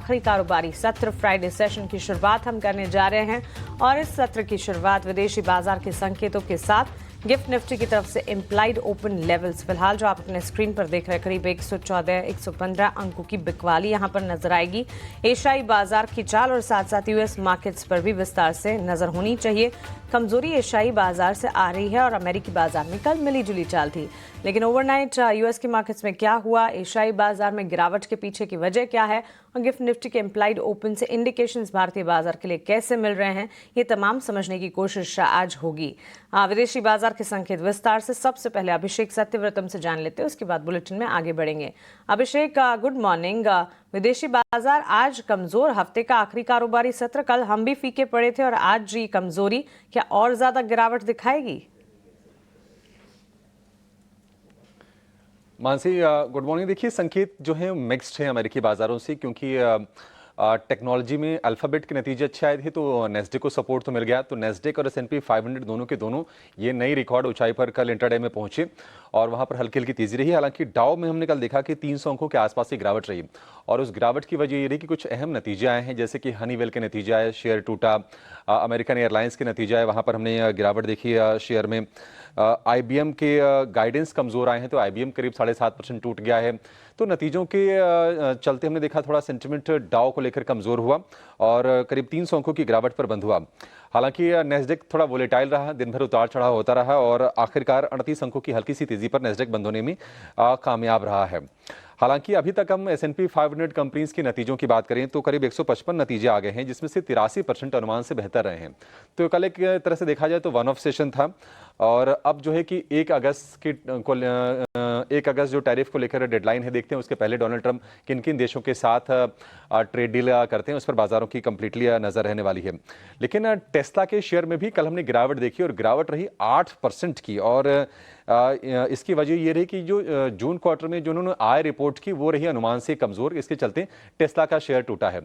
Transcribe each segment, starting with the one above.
आखिरी कारोबारी सत्र फ्राइडे सेशन की शुरुआत हम करने जा रहे हैं और इस सत्र की शुरुआत विदेशी बाजार के संकेतों के साथ गिफ्ट निफ्टी की तरफ से इम्प्लाइड ओपन लेवल्स फिलहाल जो आप अपने स्क्रीन पर देख रहे हैं करीब 114-115 अंकों की बिकवाली यहां पर नजर आएगी। एशियाई बाजार की चाल और साथ साथ यूएस मार्केट्स पर भी विस्तार से नजर होनी चाहिए। कमजोरी एशियाई बाजार से आ रही है और अमेरिकी बाजार में कल मिली जुली चाल थी, लेकिन ओवरनाइट यूएस के मार्केट्स में क्या हुआ, एशियाई बाजार में गिरावट के पीछे की वजह क्या है और गिफ्ट निफ्टी के इम्प्लाइड ओपन से इंडिकेशंस भारतीय बाजार के लिए कैसे मिल रहे हैं, ये तमाम समझने की कोशिश आज होगी। विदेशी बाजार के संकेत विस्तार से सबसे पहले अभिषेक सत्यव्रतम से जान लेते हैं, उसके बाद बुलेटिन में आगे बढ़ेंगे। अभिषेक, गुड मॉर्निंग। विदेशी बाजार आज कमजोर, हफ्ते का आखिरी कारोबारी सत्र, कल हम भी फीके पड़े थे और आज ये कमजोरी क्या और ज्यादा गिरावट दिखाएगी? Mansi, good morning. देखिए, संकेत जो है मिक्स्ड है अमेरिकी बाजारों से, क्योंकि टेक्नोलॉजी में अल्फाबेट के नतीजे अच्छे आए थे तो नेस्डेक को सपोर्ट तो मिल गया। तो नेस्डेक और S&P 500 दोनों के दोनों ये नई रिकॉर्ड ऊंचाई पर कल इंट्राडे में पहुंचे और वहां पर हल्की हल्की तेजी रही। हालांकि डाउ में हमने कल देखा कि 300 अंकों के आसपास की गिरावट रही और उस गिरावट की वजह ये रही कि कुछ अहम नतीजे आए हैं, जैसे कि हनीवेल के नतीजे आए, शेयर टूटा, अमेरिकन एयरलाइंस के नतीजे आए, वहां पर हमने गिरावट देखी शेयर में। IBM के गाइडेंस कमजोर आए हैं तो IBM करीब 7.5% टूट गया है। तो नतीजों के चलते हमने देखा थोड़ा सेंटिमेंट डाउ को लेकर कमजोर हुआ और करीब 300 अंकों की गिरावट पर बंद हुआ। हालांकि नेस्डेक थोड़ा वोलेटाइल रहा, दिन भर उतार चढ़ाव होता रहा और आखिरकार 38 अंकों की हल्की सी तेजी पर नेस्डेक बंद होने में कामयाब रहा है। हालांकि अभी तक हम S&P 500 कंपनीज के नतीजों की बात करें तो करीब 155 नतीजे आ गए हैं, जिसमें से 83% अनुमान से बेहतर रहे हैं। तो कल एक तरह से देखा जाए तो वन ऑफ सेशन था और अब जो है कि 1 अगस्त जो टैरिफ को लेकर डेडलाइन है, देखते हैं उसके पहले डोनाल्ड ट्रंप किन किन देशों के साथ ट्रेड डील करते हैं, उस पर बाजारों की कंप्लीटली नजर रहने वाली है। लेकिन टेस्ला के शेयर में भी कल हमने गिरावट देखी और गिरावट रही 8% की और इसकी वजह ये रही कि जो जून क्वार्टर में जो उन्होंने आय रिपोर्ट की वो रही अनुमान से कमजोर, इसके चलते टेस्ला का शेयर टूटा है।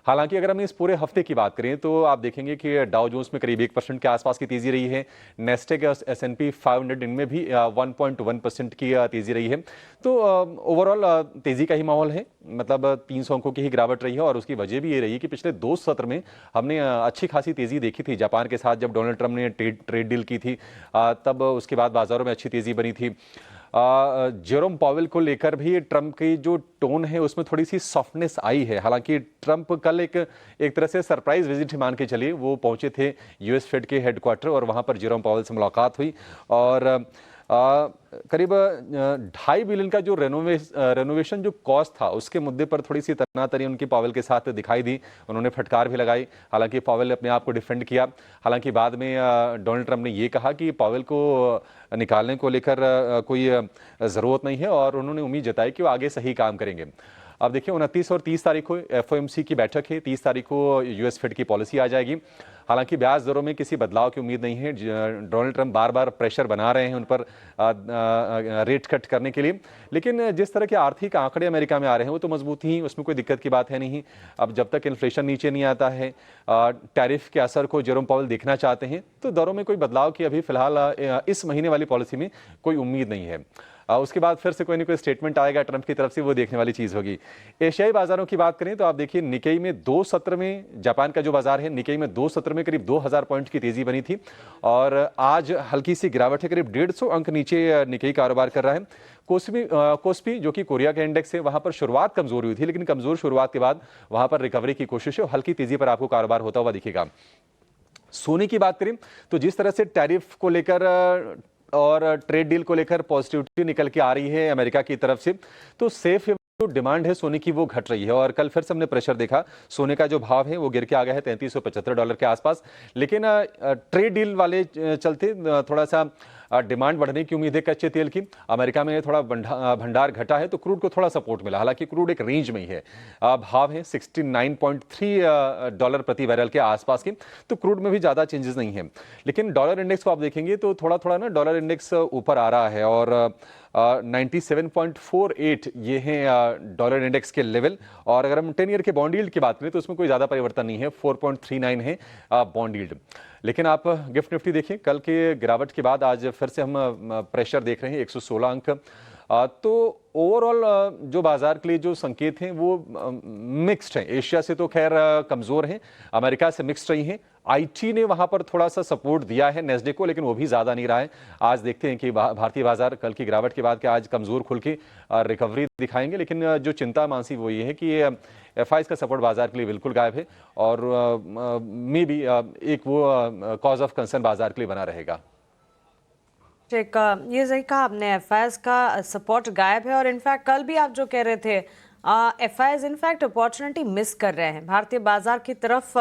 हालांकि अगर हम इस पूरे हफ्ते की बात करें तो आप देखेंगे कि डाउ जोन्स में करीब 1% के आसपास की तेजी रही है, नेस्डेक और S&P 500 इनमें भी 1.1% की तेजी रही है। तो ओवरऑल तेजी का ही माहौल है, मतलब 300 अंकों की ही गिरावट रही है और उसकी वजह भी ये रही है कि पिछले 2 सत्र में हमने अच्छी खासी तेजी देखी थी। जापान के साथ जब डोनाल्ड ट्रंप ने ट्रेड डील की थी तब उसके बाद बाजारों में अच्छी तेजी बनी थी। जेरोम पॉवेल को लेकर भी ट्रंप की जो टोन है उसमें थोड़ी सी सॉफ्टनेस आई है। हालांकि ट्रंप कल एक तरह से सरप्राइज विजिट मान के चलिए, वो पहुंचे थे US फेड के हेडक्वार्टर और वहां पर जेरोम पॉवेल से मुलाकात हुई और करीब 2.5 बिलियन का जो रेनोवेशन जो कॉस्ट था उसके मुद्दे पर थोड़ी सी तनातनी उनकी पॉवेल के साथ दिखाई दी। उन्होंने फटकार भी लगाई, हालांकि पॉवेल ने अपने आप को डिफेंड किया। हालांकि बाद में डोनाल्ड ट्रंप ने ये कहा कि पॉवेल को निकालने को लेकर कोई ज़रूरत नहीं है और उन्होंने उम्मीद जताई कि वो आगे सही काम करेंगे। अब देखिए 29 और 30 तारीख को FOMC की बैठक है, 30 तारीख को US फेड की पॉलिसी आ जाएगी। हालांकि ब्याज दरों में किसी बदलाव की उम्मीद नहीं है। डोनाल्ड ट्रंप बार बार प्रेशर बना रहे हैं उन पर रेट कट करने के लिए, लेकिन जिस तरह के आर्थिक आंकड़े अमेरिका में आ रहे हैं वो तो मजबूत ही, उसमें कोई दिक्कत की बात है नहीं। अब जब तक इन्फ्लेशन नीचे नहीं आता है, टैरिफ के असर को जेरोम पॉवेल देखना चाहते हैं, तो दरों में कोई बदलाव की अभी फिलहाल इस महीने वाली पॉलिसी में कोई उम्मीद नहीं है। उसके बाद फिर से कोई ना कोई स्टेटमेंट आएगा ट्रंप की तरफ से, वो देखने वाली चीज होगी। एशियाई बाजारों की बात करें तो आप देखिए निकेई में 2 सत्र में, जापान का जो बाजार है निकेई में 2 सत्र में करीब 2000 पॉइंट की तेजी बनी थी और आज हल्की सी गिरावट है, करीब 150 अंक नीचे निकेई कारोबार कर रहा है। कोस्पी जो कि कोरिया के इंडेक्स है, वहां पर शुरुआत कमजोर हुई थी, लेकिन कमजोर शुरुआत के बाद वहां पर रिकवरी की कोशिश है और हल्की तेजी पर आपको कारोबार होता हुआ दिखेगा। सोने की बात करें तो जिस तरह से टैरिफ को लेकर और ट्रेड डील को लेकर पॉजिटिविटी निकल के आ रही है अमेरिका की तरफ से, तो सेफ जो डिमांड है सोने की वो घट रही है और कल फिर से हमने प्रेशर देखा। सोने का जो भाव है वो गिर के आ गया है $3375 के आसपास, लेकिन ट्रेड डील वाले चलते थोड़ा सा डिमांड बढ़ने की उम्मीद है कच्चे तेल की। अमेरिका में थोड़ा भंडार घटा है तो क्रूड को थोड़ा सपोर्ट मिला, हालांकि क्रूड एक रेंज में ही है। भाव है $69.3 प्रति बैरल के आसपास की, तो क्रूड में भी ज्यादा चेंजेस नहीं है। लेकिन डॉलर इंडेक्स को आप देखेंगे तो थोड़ा थोड़ा ना डॉलर इंडेक्स ऊपर आ रहा है और 97.48 ये हैं डॉलर इंडेक्स के लेवल। और अगर हम 10 ईयर के बॉन्ड यील्ड की बात करें तो उसमें कोई ज़्यादा परिवर्तन नहीं है, 4.39 है बॉन्ड यील्ड। लेकिन आप गिफ्ट निफ्टी देखिए, कल के गिरावट के बाद आज फिर से हम प्रेशर देख रहे हैं, 116 अंक तो ओवरऑल जो बाजार के लिए जो संकेत हैं वो मिक्स्ड हैं। एशिया से तो खैर कमजोर हैं, अमेरिका से मिक्स्ड रही हैं। आईटी ने वहां पर थोड़ा सा सपोर्ट दिया है नेस्डेक को, लेकिन वो भी ज्यादा नहीं रहा है। आज देखते हैं कि भारतीय बाजार कल की गिरावट के बाद के आज कमजोर खुल के रिकवरी दिखाएंगे। लेकिन जो चिंता मानसी वो ये है कि एफआईज का सपोर्ट बाजार के लिए बिल्कुल गायब है और मे बी एक वो कॉज ऑफ कंसर्न बाजार के लिए बना रहेगा। एक ये सही कहा आपने, एफआईएस का सपोर्ट गायब है और इनफैक्ट कल भी आप जो कह रहे थे एफआईएस इनफैक्ट अपॉर्चुनिटी मिस कर रहे हैं। भारतीय बाजार की तरफ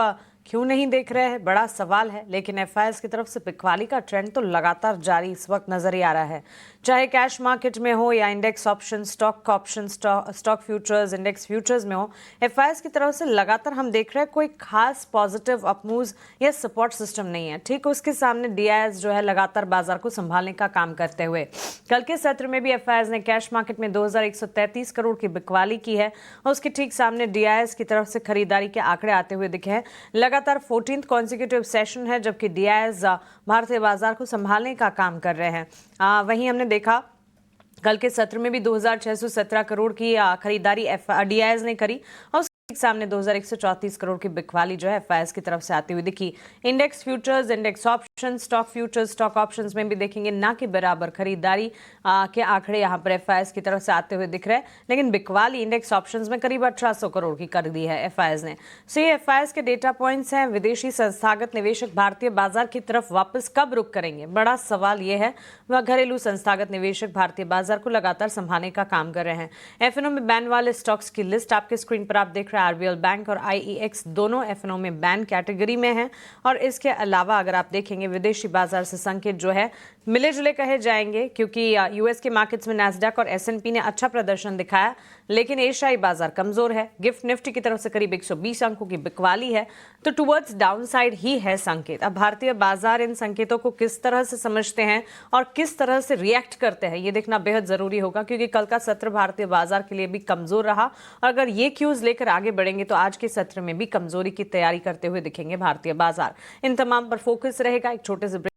क्यों नहीं देख रहे हैं, बड़ा सवाल है। लेकिन एफआईएस की तरफ से बिकवाली का ट्रेंड तो लगातार जारी इस वक्त नजर ही आ रहा है, चाहे कैश मार्केट में हो या index option, stock futures, index futures में हो। एफआईएस की तरफ से लगातार हम देख रहे हैं कोई खास पॉजिटिव अपमूव्स या सपोर्ट सिस्टम नहीं है। ठीक उसके सामने डीआईएस जो है लगातार बाजार को संभालने का काम करते हुए। कल के सत्र में भी एफआईएस ने कैश मार्केट में 2133 करोड़ की बिकवाली की है और उसके ठीक सामने डीआईएस की तरफ से खरीदारी के आंकड़े आते हुए दिखे हैं। लगातार 14th कॉन्जिक्यूटिव सेशन है जबकि डीआईएस भारतीय बाजार को संभालने का काम कर रहे हैं। वहीं हमने देखा कल के सत्र में भी 2617 करोड़ की खरीदारी डीआईएस ने करी और सामने 2134 करोड़ की बिकवाली जो है एफआईएस की तरफ से आती हुई दिखी। Index futures, index option, stock futures, stock options में भी देखेंगे ना कि बराबर खरीदारी के आंकड़े यहां पर एफआईएस की तरफ से आते हुए दिख रहे हैं। लेकिन बिकवाली इंडेक्स ऑप्शंस में करीब 1800 करोड़ की कर दी है एफआईएस ने। सो ये एफआईएस के डेटा पॉइंट्स हैं। विदेशी संस्थागत निवेशक भारतीय बाजार की तरफ वापस कब रुख करेंगे, बड़ा सवाल ये है। वह घरेलू संस्थागत निवेशक भारतीय बाजार को लगातार संभालने का काम कर रहे हैं। एफएनओ में बैन वाले स्टॉक्स की लिस्ट आपके स्क्रीन पर आप देख रहे हैं। आरबीएल बैंक और आईईएक्स दोनों एफएनओ में बैन कैटेगरी में हैं और इसके अलावा अगर आप देखेंगे विदेशी बाजार से संकेत जो है मिले जुले कहे जाएंगे, क्योंकि यूएस के मार्केट्स में नैस्डैक और एसएनपी ने अच्छा प्रदर्शन दिखाया, लेकिन एशियाई बाजार कमजोर है। गिफ्ट निफ्टी की तरफ से करीब 120 अंकों की बिकवाली है, तो टुवर्ड्स डाउनसाइड ही है संकेत। अब भारतीय बाजार इन संकेतों को किस तरह से समझते हैं और किस तरह से रिएक्ट करते हैं ये देखना बेहद जरूरी होगा, क्योंकि कल का सत्र भारतीय बाजार के लिए भी कमजोर रहा और अगर ये क्यूज लेकर आगे बढ़ेंगे तो आज के सत्र में भी कमजोरी की तैयारी करते हुए दिखेंगे भारतीय बाजार। इन तमाम पर फोकस रहेगा। एक छोटे से